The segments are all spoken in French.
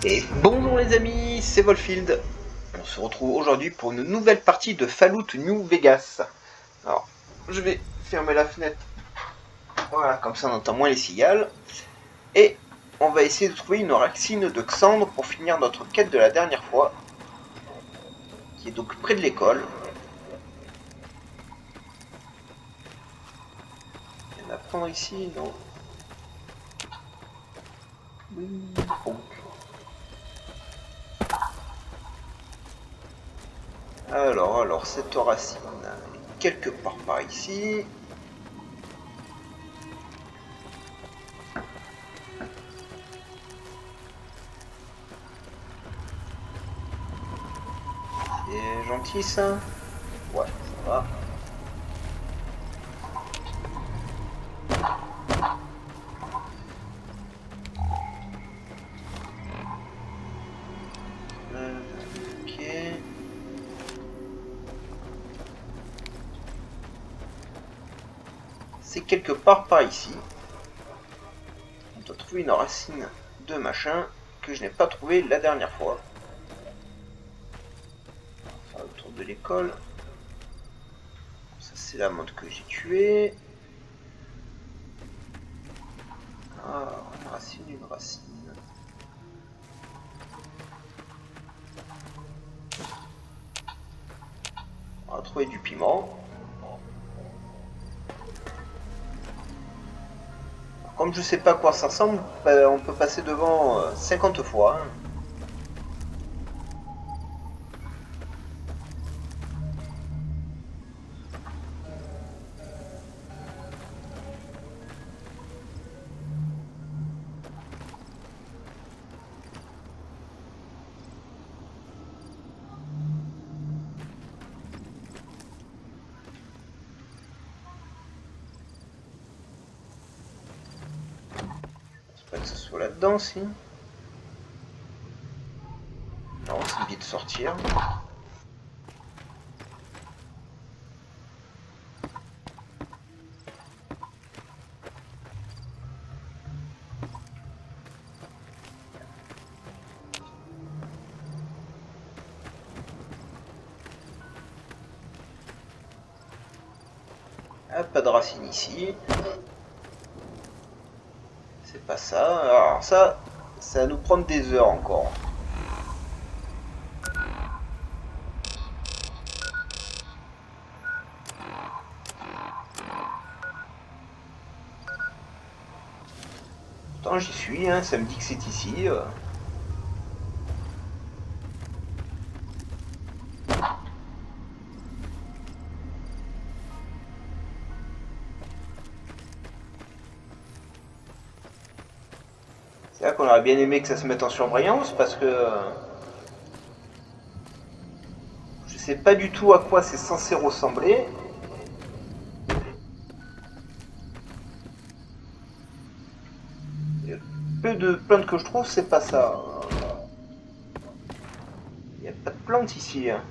Et bonjour les amis, c'est Volfield. On se retrouve aujourd'hui pour une nouvelle partie de Fallout New Vegas. Alors, je vais fermer la fenêtre. Voilà, comme ça on entend moins les cigales. Et on va essayer de trouver une racine de Xandre pour finir notre quête de la dernière fois. Qui est donc près de l'école. Il y en a à prendre ici, non? Oui, bon. Alors, cette racine, elle est quelque part par ici. C'est gentil ça? Ouais, ça va. Ok. C'est quelque part par ici. On doit trouver une racine de machin que je n'ai pas trouvé la dernière fois. On va faire le tour de l'école. Ça c'est la mode que j'ai tuée. Ah, une racine, une racine. On va trouver du piment. Comme je sais pas à quoi ça ressemble, on peut passer devant 50 fois. Hein. J'espère que ce soit là-dedans, si. Non, c'est vite de sortir. Ah, pas de racine ici. C'est pas ça. Alors ça va nous prendre des heures encore. Pourtant j'y suis, hein, ça me dit que c'est ici. C'est là qu'on aurait bien aimé que ça se mette en surbrillance parce que je sais pas du tout à quoi c'est censé ressembler. Et peu de plantes que je trouve, c'est pas ça. Il n'y a pas de plantes ici. Hein.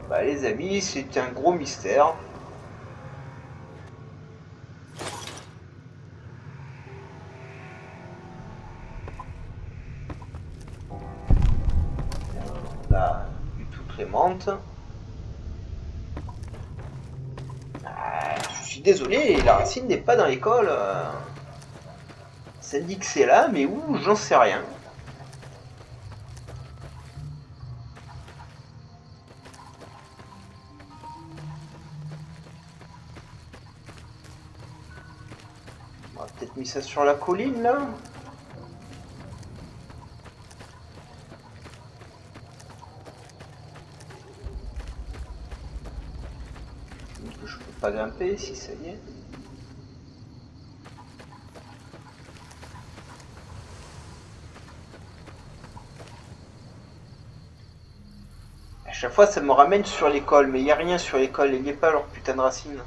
Bah les amis, c'est un gros mystère. Là, du tout crémente. Ah, je suis désolé, la racine n'est pas dans l'école. Ça dit que c'est là, mais où, j'en sais rien. Peut-être mis ça sur la colline là. Je peux pas grimper si ça y est. À chaque fois ça me ramène sur l'école, mais il n'y a rien sur l'école, il n'y a pas leur putain de racine.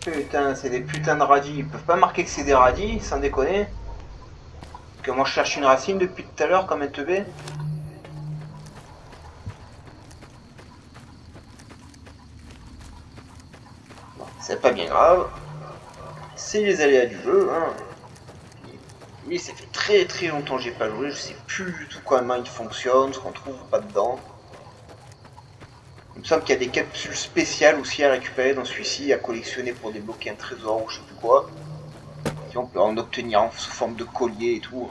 Putain, c'est des putains de radis. Ils peuvent pas marquer que c'est des radis, sans déconner. Parce que moi je cherche une racine depuis tout à l'heure comme un teubé. Bon, c'est pas bien grave. C'est les aléas du jeu. Hein. Oui, ça fait très longtemps que j'ai pas joué. Je sais plus du tout comment il fonctionne, ce qu'on trouve pas dedans. Il me semble qu'il y a des capsules spéciales aussi à récupérer dans celui-ci, à collectionner pour débloquer un trésor ou je sais plus quoi. Et on peut en obtenir sous forme de collier et tout.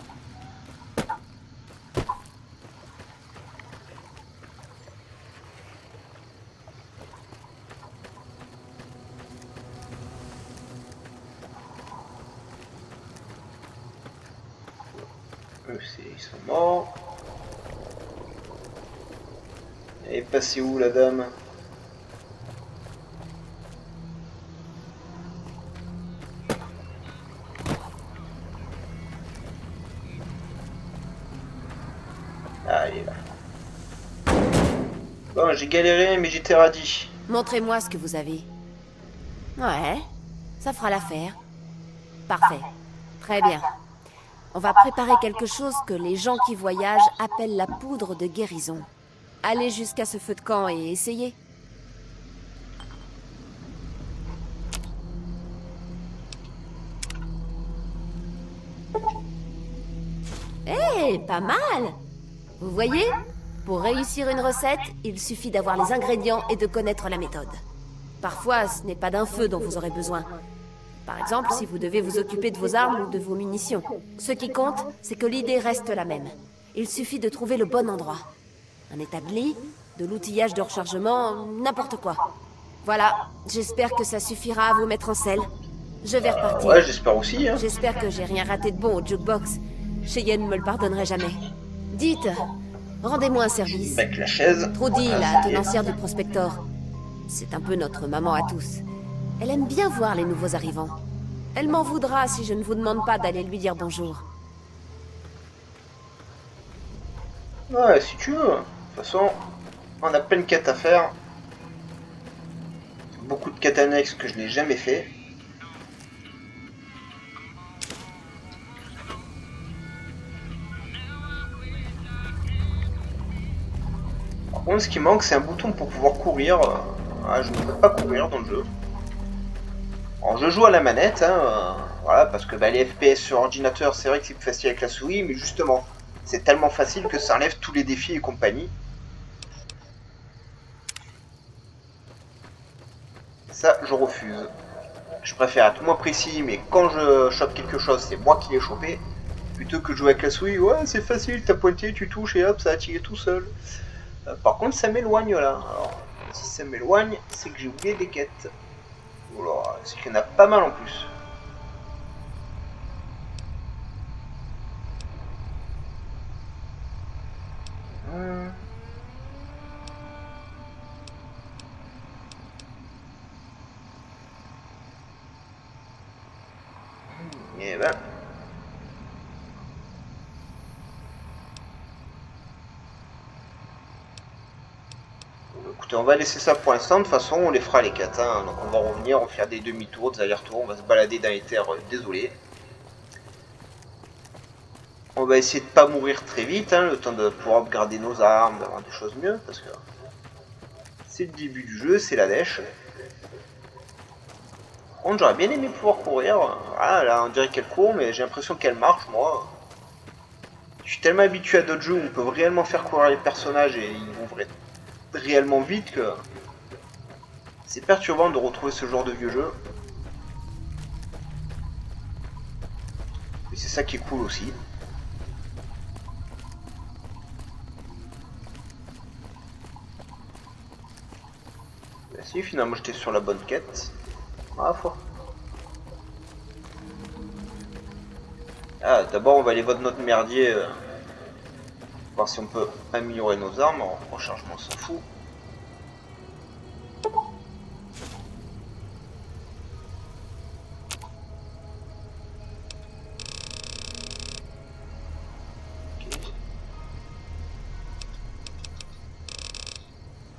Ils sont morts. Elle est passée où la dame? Ah, elle est là. Bon, j'ai galéré, mais j'étais radis. Montrez-moi ce que vous avez. Ouais, ça fera l'affaire. Parfait. Très bien. On va préparer quelque chose que les gens qui voyagent appellent la poudre de guérison. Allez jusqu'à ce feu de camp et essayez. Eh, pas mal! Vous voyez? Pour réussir une recette, il suffit d'avoir les ingrédients et de connaître la méthode. Parfois, ce n'est pas d'un feu dont vous aurez besoin. Par exemple, si vous devez vous occuper de vos armes ou de vos munitions. Ce qui compte, c'est que l'idée reste la même. Il suffit de trouver le bon endroit. Un établi, de l'outillage de rechargement, n'importe quoi. Voilà, j'espère que ça suffira à vous mettre en selle. Je vais repartir. Ouais, j'espère aussi. Hein. J'espère que j'ai rien raté de bon au jukebox. Cheyenne me le pardonnerait jamais. Dites, rendez-moi un service. Avec la chaise. Trudy, la tenancière du Prospector. C'est un peu notre maman à tous. Elle aime bien voir les nouveaux arrivants. Elle m'en voudra si je ne vous demande pas d'aller lui dire bonjour. Ouais, si tu veux. De toute façon, on a plein de quêtes à faire. Beaucoup de quêtes annexes que je n'ai jamais fait. Par contre, ce qui manque, c'est un bouton pour pouvoir courir. Ah, je ne peux pas courir dans le jeu. Alors, je joue à la manette, hein, voilà, parce que les FPS sur ordinateur, c'est vrai que c'est plus facile avec la souris, mais justement, c'est tellement facile que ça enlève tous les défis et compagnie. Ça, je refuse. Je préfère être moins précis, mais quand je chope quelque chose, c'est moi qui l'ai chopé. Plutôt que de jouer avec la souris, ouais, c'est facile, t'as pointé, tu touches et hop, ça a tiré tout seul. Par contre, ça m'éloigne là. Alors, si ça m'éloigne, c'est que j'ai oublié des quêtes. Oula, c'est qu'il y en a pas mal en plus. Écoutez, on va laisser ça pour l'instant. De toute façon, on les fera les 4. Hein. Donc on va revenir, on va faire des demi-tours, des allers-retours. On va se balader dans les terres désolées. On va essayer de pas mourir très vite, hein, le temps de pouvoir upgrader nos armes, d'avoir des choses mieux, parce que c'est le début du jeu, c'est la dèche. Bon, j'aurais bien aimé pouvoir courir. Voilà, là on dirait qu'elle court, mais j'ai l'impression qu'elle marche, moi. Je suis tellement habitué à d'autres jeux où on peut réellement faire courir les personnages et ils vont réellement vite que c'est perturbant de retrouver ce genre de vieux jeu. Et c'est ça qui est cool aussi. Bah si, finalement j'étais sur la bonne quête. Ah, fort. Ah, d'abord on va aller voir notre merdier. Voir si on peut améliorer nos armes. En rechargement, on s'en fout.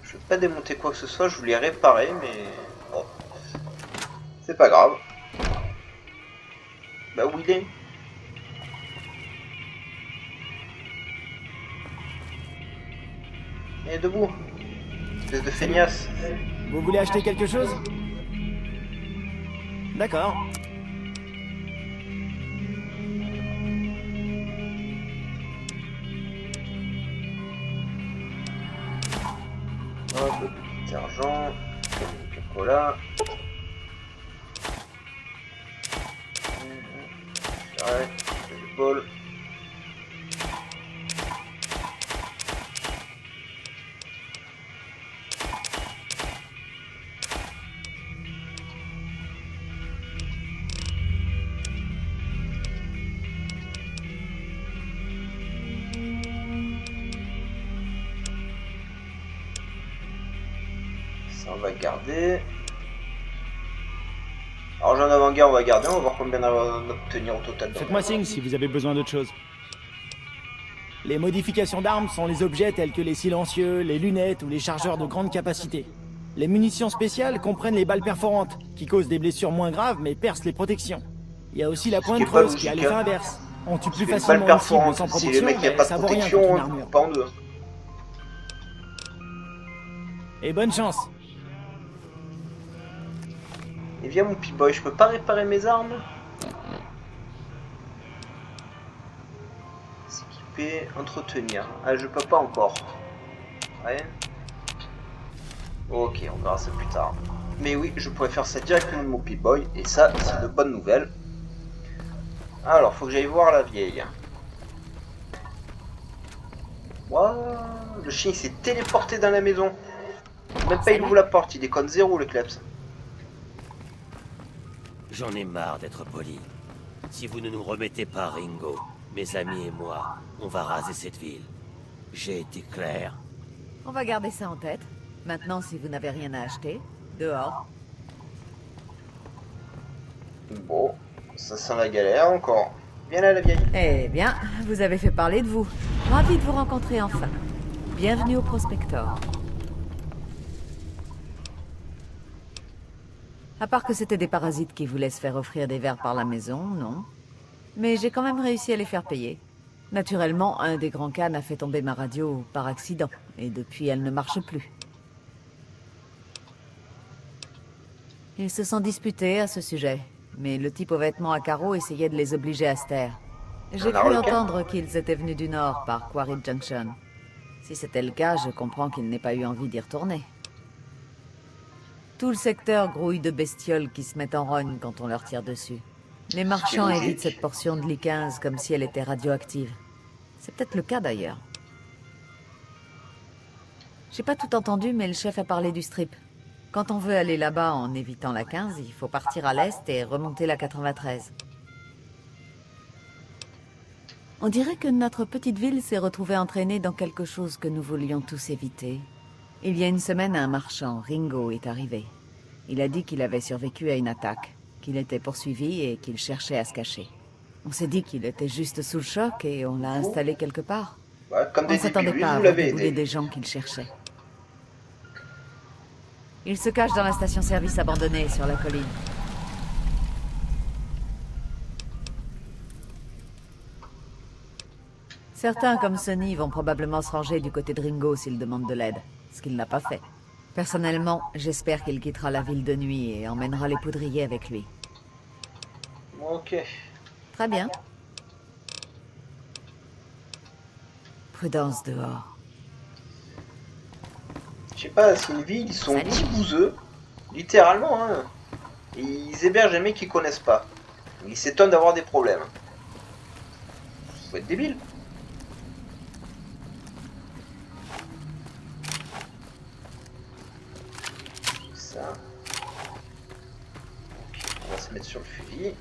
Je vais pas démonter quoi que ce soit, je voulais réparer, mais bon, c'est pas grave. Bah où il est? Il est debout, espèce de feignasse. Vous voulez acheter quelque chose? D'accord. Hop, le petit argent, Coca-Cola. Ouais, le bol. Ça on va garder. Alors j'en avant-garde on va garder, on va voir combien on va en obtenir au total. Faites-moi signe si vous avez besoin d'autre chose. Les modifications d'armes sont les objets tels que les silencieux, les lunettes ou les chargeurs de grande capacité. Les munitions spéciales comprennent les balles perforantes, qui causent des blessures moins graves mais percent les protections. Il y a aussi la pointreuse qui a l'effet inverse. On tue plus facilement une cible sans si protection, le mec n'a mais pas ça de vaut rien protection, contre une on armure. coupe pas en deux. Et bonne chance. Et viens mon P-Boy, je peux pas réparer mes armes? S'équiper, entretenir. Ah je peux pas encore. Ouais. Ok, on verra ça plus tard. Mais oui, je pourrais faire ça directement de mon P-Boy, et ça, c'est de bonnes nouvelles. Alors, faut que j'aille voir la vieille. Waouh, le chien il s'est téléporté dans la maison. Même pas il ouvre la porte, il déconne zéro le kleps. J'en ai marre d'être poli. Si vous ne nous remettez pas Ringo, mes amis et moi, on va raser cette ville. J'ai été clair. On va garder ça en tête. Maintenant, si vous n'avez rien à acheter, dehors. Bon, ça sent la galère encore. Viens là la vieille. Eh bien, vous avez fait parler de vous. Ravi de vous rencontrer enfin. Bienvenue au Prospector. À part que c'était des parasites qui voulaient se faire offrir des verres par la maison, non. Mais j'ai quand même réussi à les faire payer. Naturellement, un des grands Khan a fait tomber ma radio par accident, et depuis elle ne marche plus. Ils se sont disputés à ce sujet, mais le type aux vêtements à carreaux essayait de les obliger à se taire. J'ai cru entendre qu'ils étaient venus du nord par Quarry Junction. Si c'était le cas, je comprends qu'ils n'aient pas eu envie d'y retourner. Tout le secteur grouille de bestioles qui se mettent en rogne quand on leur tire dessus. Les marchands évitent cette portion de l'I-15 comme si elle était radioactive. C'est peut-être le cas d'ailleurs. J'ai pas tout entendu, mais le chef a parlé du strip. Quand on veut aller là-bas en évitant la 15, il faut partir à l'est et remonter la 93. On dirait que notre petite ville s'est retrouvée entraînée dans quelque chose que nous voulions tous éviter. Il y a une semaine, un marchand, Ringo, est arrivé. Il a dit qu'il avait survécu à une attaque, qu'il était poursuivi et qu'il cherchait à se cacher. On s'est dit qu'il était juste sous le choc et on l'a installé quelque part. Ouais, comme On des ne s'attendait débuts, pas à vous voir l'avez débouler aidé. des gens qu'il cherchait. Il se cache dans la station-service abandonnée sur la colline. Certains comme Sonny vont probablement se ranger du côté de Ringo s'il demande de l'aide, ce qu'il n'a pas fait. Personnellement, j'espère qu'il quittera la ville de nuit et emmènera les poudriers avec lui. Ok. Très bien. Prudence dehors. Je sais pas, c'est une ville, ils sont Salut. 10 bouseux, littéralement, hein. Et ils hébergent un mec qu'ils connaissent pas. Ils s'étonnent d'avoir des problèmes. Faut être débile. Ça. Ok, on va se mettre sur le fusil.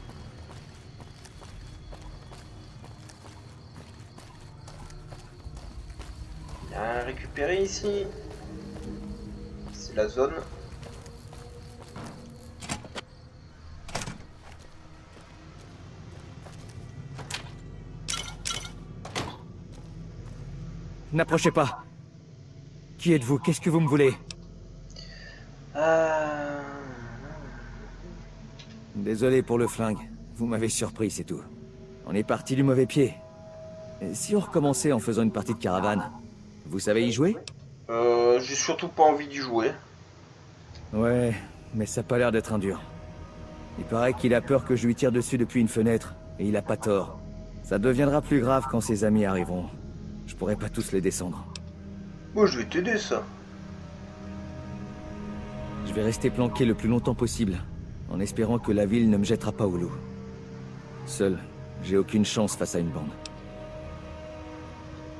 Il y a rien à récupérer ici. C'est la zone. N'approchez pas. Qui êtes-vous? Qu'est-ce que vous me voulez? Désolé pour le flingue. Vous m'avez surpris, c'est tout. On est parti du mauvais pied. Et si on recommençait en faisant une partie de caravane? Vous savez y jouer? J'ai surtout pas envie d'y jouer. Ouais, mais ça a pas l'air d'être un dur. Il paraît qu'il a peur que je lui tire dessus depuis une fenêtre, et il a pas tort. Ça deviendra plus grave quand ses amis arriveront. Je pourrais pas tous les descendre. Moi, je vais t'aider, ça. Je vais rester planqué le plus longtemps possible, en espérant que la ville ne me jettera pas au loup. Seul, j'ai aucune chance face à une bande.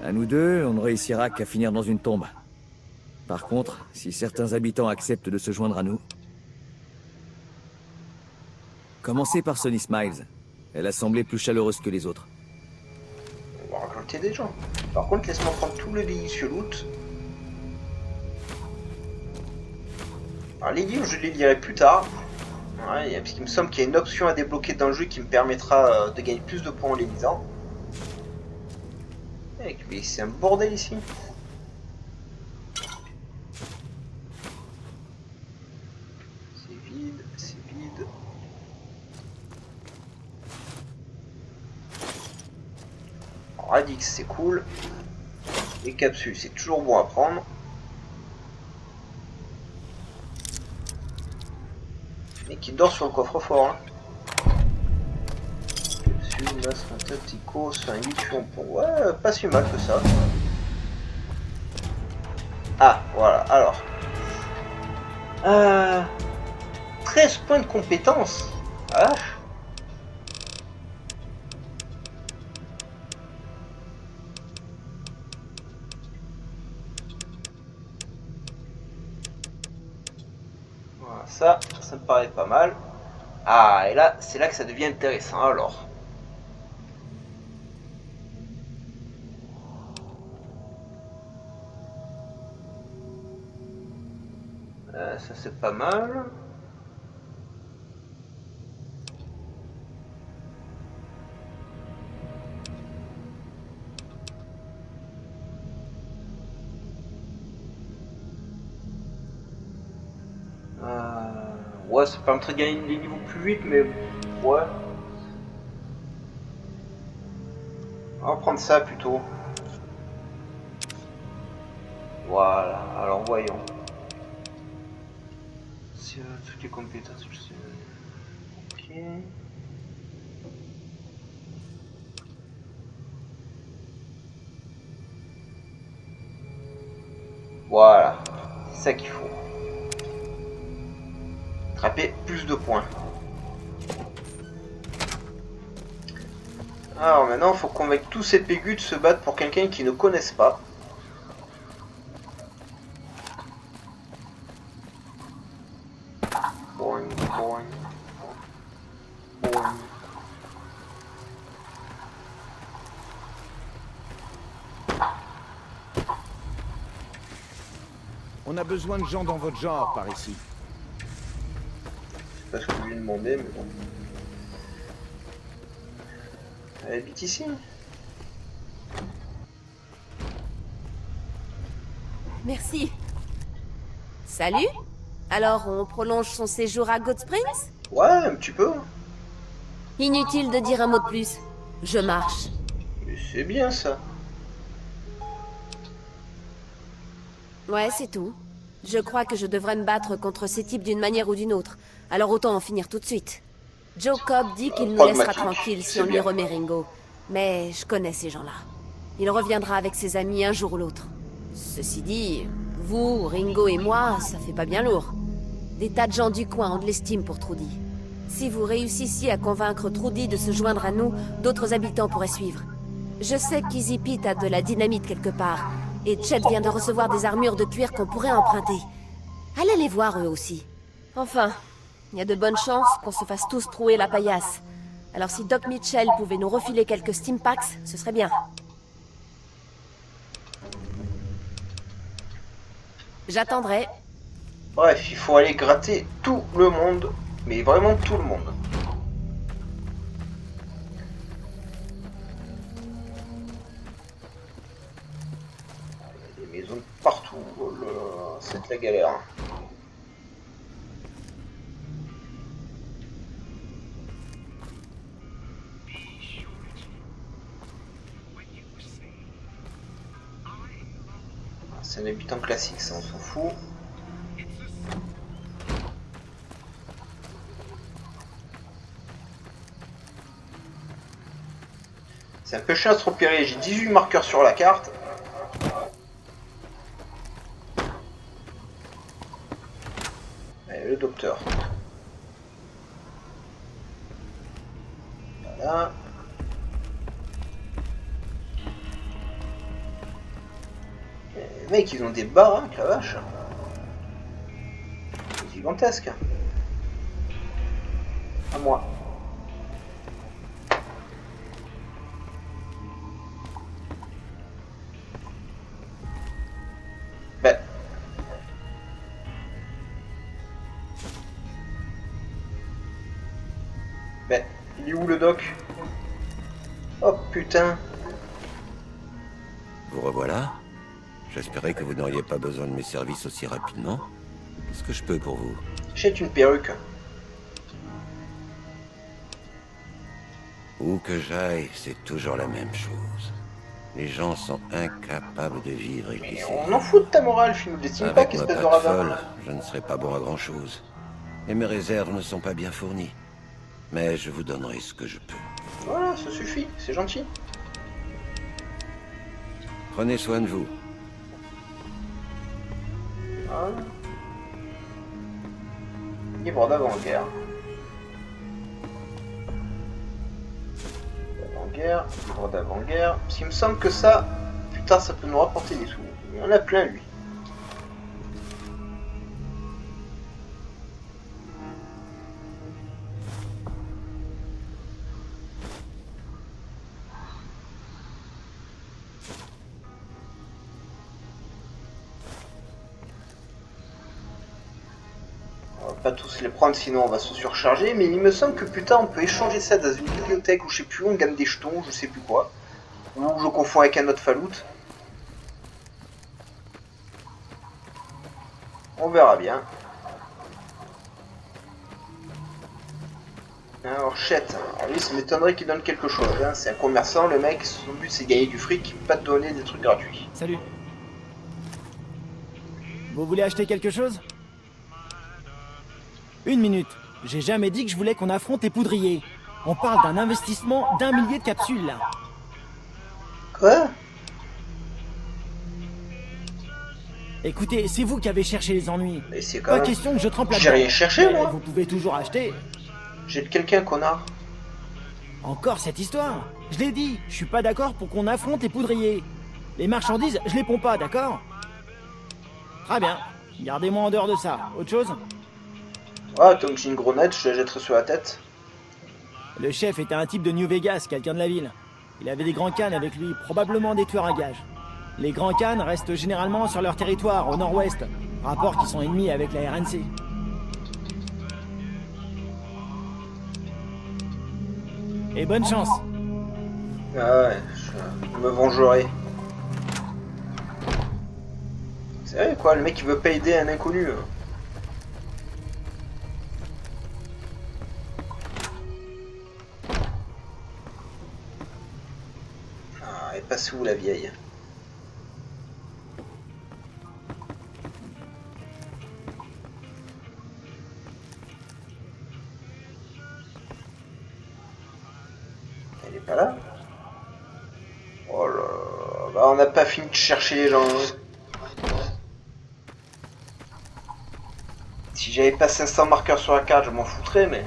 À nous deux, on ne réussira qu'à finir dans une tombe. Par contre, si certains habitants acceptent de se joindre à nous... Commencez par Sonny Smiles. Elle a semblé plus chaleureuse que les autres. On va recruter des gens. Par contre, laisse-moi prendre tout le délicieux loot. Alors, les livres, je les lirai plus tard. Ouais, parce qu'il me semble qu'il y a une option à débloquer dans le jeu qui me permettra de gagner plus de points en les lisant. Mais c'est un bordel ici. C'est vide, c'est vide. Radix, c'est cool. Les capsules, c'est toujours bon à prendre. Et qui dort sur le coffre-fort. Hein. Capsule, masse, tactico, sur un lithium pour... Ouais, pas si mal que ça. Ah, voilà, alors. 13 points de compétence. Ah. Voilà, ça me paraît pas mal. Ah, et là, c'est là que ça devient intéressant, alors. Ça, c'est pas mal. Ouais, ça permettrait de gagner les niveaux plus vite, mais ouais. On va prendre ça plutôt. Voilà, alors voyons. Toutes les compétences, je sais. Ok. Voilà, c'est ça qu'il faut. Attraper plus de points. Alors maintenant, il faut convaincre tous ces pégus de se battre pour quelqu'un qu'ils ne connaissent pas. Boing, boing, boing. On a besoin de gens dans votre genre par ici. C'est pas ce que je lui ai demandé, mais bon. Elle habite ici. Merci. Salut. Alors, on prolonge son séjour à God Springs? Ouais, un petit peu. Inutile de dire un mot de plus. Je marche. Mais c'est bien ça. Ouais, c'est tout. Je crois que je devrais me battre contre ces types d'une manière ou d'une autre. Alors autant en finir tout de suite. Joe Cobb dit qu'il nous laissera pragmatique, tranquilles si c'est on lui bien. remet Ringo. Mais je connais ces gens-là. Il reviendra avec ses amis un jour ou l'autre. Ceci dit, vous, Ringo et moi, ça fait pas bien lourd. Des tas de gens du coin ont de l'estime pour Trudy. Si vous réussissiez à convaincre Trudy de se joindre à nous, d'autres habitants pourraient suivre. Je sais qu'Easy Pete a de la dynamite quelque part, et Chet vient de recevoir des armures de cuir qu'on pourrait emprunter. Allez les voir eux aussi. Enfin, il y a de bonnes chances qu'on se fasse tous trouer la paillasse. Alors si Doc Mitchell pouvait nous refiler quelques Stimpaks, ce serait bien. J'attendrai. Bref, il faut aller gratter tout le monde. Mais vraiment tout le monde. Il y a des maisons partout. Oh là, c'est la galère. C'est un habitant classique, ça on s'en fout. C'est un peu chiant à se repérer, j'ai 18 marqueurs sur la carte. Allez, le docteur. Voilà. Les mecs, ils ont des baraques, la vache. C'est gigantesque. À moi. Ben, il est où le doc? Oh putain. Vous revoilà. J'espérais que vous n'auriez pas besoin de mes services aussi rapidement. Qu'est-ce que je peux pour vous? Jette une perruque. Où que j'aille, c'est toujours la même chose. Les gens sont incapables de vivre et Mais on en fout de ta morale, film de Steam Avec Pack, ma espèce de patte radin. folle, je ne serai pas bon à grand-chose. Et mes réserves ne sont pas bien fournies. Mais je vous donnerai ce que je peux. Voilà, ça suffit, c'est gentil. Prenez soin de vous. Voilà. Livre d'avant-guerre. D'avant-guerre, livre d'avant-guerre. Il me semble que ça, putain, ça peut nous rapporter des sous. Il y en a plein, lui. Pas tous les prendre sinon on va se surcharger, mais il me semble que putain on peut échanger ça dans une bibliothèque ou je sais plus, on gagne des jetons, je sais plus quoi. Ou je confonds avec un autre Fallout. On verra bien. Alors Chet, alors lui ça m'étonnerait qu'il donne quelque chose, hein. C'est un commerçant, le mec, son but c'est gagner du fric, pas de donner des trucs gratuits. Salut. Vous voulez acheter quelque chose? Une minute. J'ai jamais dit que je voulais qu'on affronte les poudriers. On parle d'un investissement d'1 millier de capsules, là. Quoi? Écoutez, c'est vous qui avez cherché les ennuis. Mais c'est quand Pas même... question que je trempe là-dedans. J'ai rien cherché, Mais moi. vous pouvez toujours acheter. J'ai de quelqu'un, connard. Encore cette histoire? Je l'ai dit, je suis pas d'accord pour qu'on affronte les poudriers. Les marchandises, je les pompe pas, d'accord? Très bien. Gardez-moi en dehors de ça. Autre chose? Ah, tant que j'ai une grenade, je la jetterai sur la tête. Le chef était un type de New Vegas, quelqu'un de la ville. Il avait des grands cannes avec lui, probablement des tueurs à gages. Les grands cannes restent généralement sur leur territoire, au nord-ouest. Rapport qu'ils sont ennemis avec la RNC. Et bonne chance. Ah ouais, je me vengerai. C'est vrai quoi, le mec il veut pas aider un inconnu. passée où la vieille? Elle est pas là? Oh là là, bah on n'a pas fini de chercher les gens. Si j'avais pas 500 marqueurs sur la carte, je m'en foutrais, mais...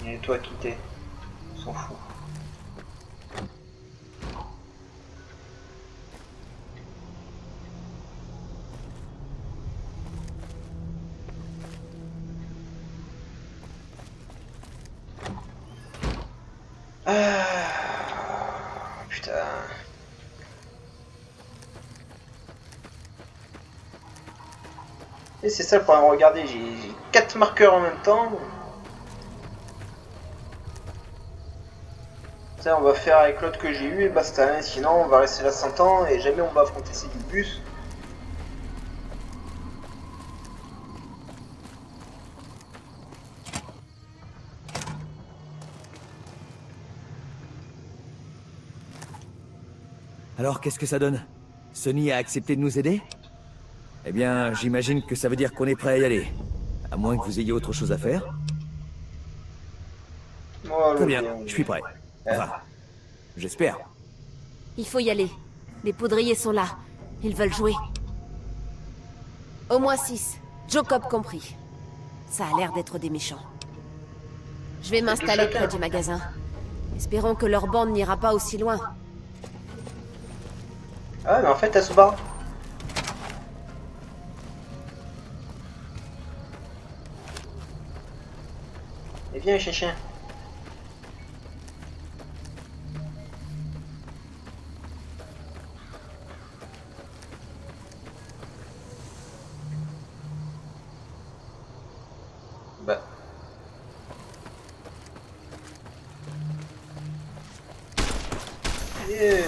Et toi, qui t'es? On s'en fout. Putain. Et c'est ça le problème, regardez, j'ai 4 marqueurs en même temps. Ça, on va faire avec l'autre que j'ai eu et basta, hein. Sinon on va rester là 100 ans et jamais on va affronter ces bus. Alors, qu'est-ce que ça donne? Sonny a accepté de nous aider? Eh bien, j'imagine que ça veut dire qu'on est prêt à y aller. À moins que vous ayez autre chose à faire. Oh, Très bien, je suis prêt. Enfin, j'espère. Il faut y aller. Les poudriers sont là. Ils veulent jouer. Au moins 6. Jacob compris. Ça a l'air d'être des méchants. Je vais m'installer près du magasin. Espérons que leur bande n'ira pas aussi loin. Ah, mais en fait, elle se barre. Et viens, chien. Bah. Yeah.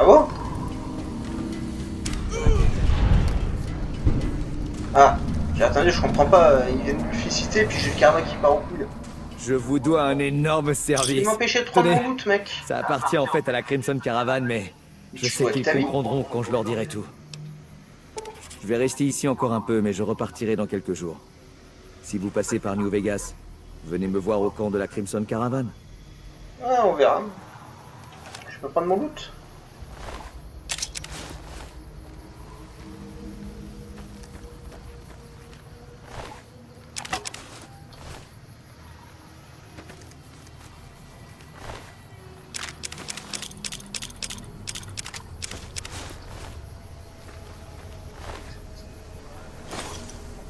Ah bon? Ah, j'ai attendu, je comprends pas. Il vient de me féliciter, puis j'ai le karma qui part au couille. Je vous dois un énorme service. Il m'empêchait de prendre Tenez, mon loot, mec. Ça appartient en fait à la Crimson Caravan, mais je Tu sais vois qu'ils ta vie. comprendront quand je leur dirai tout. Je vais rester ici encore un peu, mais je repartirai dans quelques jours. Si vous passez par New Vegas, venez me voir au camp de la Crimson Caravan. Ah, on verra. Je peux prendre mon loot?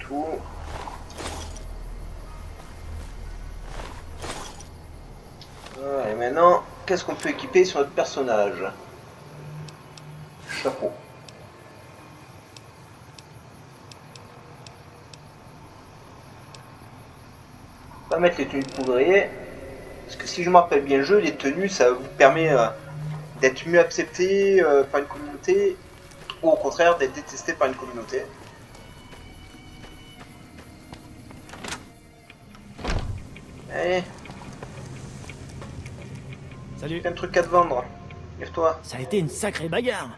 Tout. Voilà, et maintenant, qu'est-ce qu'on peut équiper sur notre personnage? Chapeau. On va mettre les tenues de poudrier. Parce que si je me rappelle bien le jeu, les tenues, ça vous permet d'être mieux accepté par une communauté. Ou au contraire, d'être détesté par une communauté. Allez, Salut. plein de trucs à te vendre. Lève-toi. Ça a été une sacrée bagarre.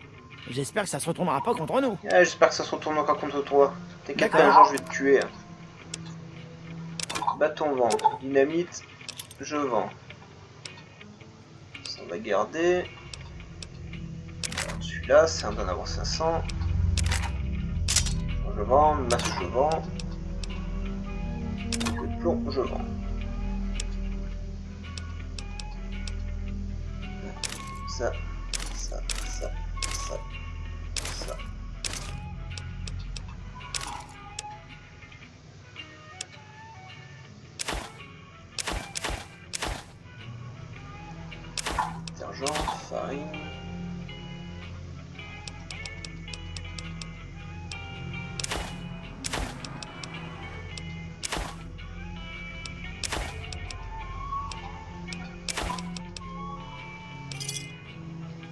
J'espère que ça se retournera pas contre nous. Ah, j'espère que ça se retourne encore contre toi. T'inquiète pas, D'accord. un jour je vais te tuer. Bâton vendre. Dynamite, je vends. Ça on va garder. Alors, celui-là, c'est un d'en avoir 500. Je vends. Masse, je vends. Le plomb, je vends. Ça, ça, ça.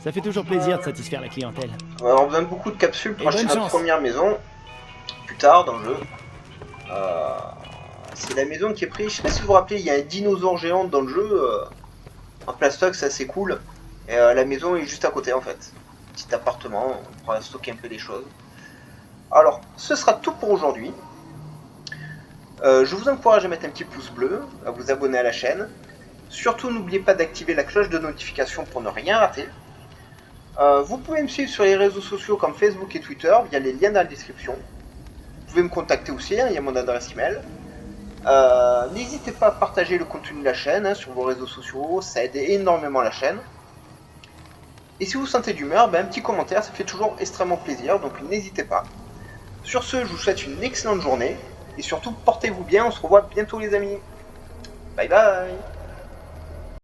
Ça fait toujours plaisir de satisfaire la clientèle. On va avoir besoin de beaucoup de capsules pour Et acheter bonne notre chance. première maison. Plus tard dans le jeu. C'est la maison qui est prise. Je sais pas si vous vous rappelez, il y a un dinosaure géant dans le jeu. En plastoc, c'est assez cool. Et la maison est juste à côté en fait. Petit appartement, on pourra stocker un peu des choses. Alors, ce sera tout pour aujourd'hui. Je vous encourage à mettre un petit pouce bleu, à vous abonner à la chaîne. Surtout, n'oubliez pas d'activer la cloche de notification pour ne rien rater. Vous pouvez me suivre sur les réseaux sociaux comme Facebook et Twitter via les liens dans la description. Vous pouvez me contacter aussi, hein, il y a mon adresse email. N'hésitez pas à partager le contenu de la chaîne hein, sur vos réseaux sociaux, ça aide énormément la chaîne. Et si vous sentez d'humeur, un petit commentaire, ça fait toujours extrêmement plaisir, donc n'hésitez pas. Sur ce, je vous souhaite une excellente journée, et surtout portez-vous bien, on se revoit bientôt les amis. Bye bye.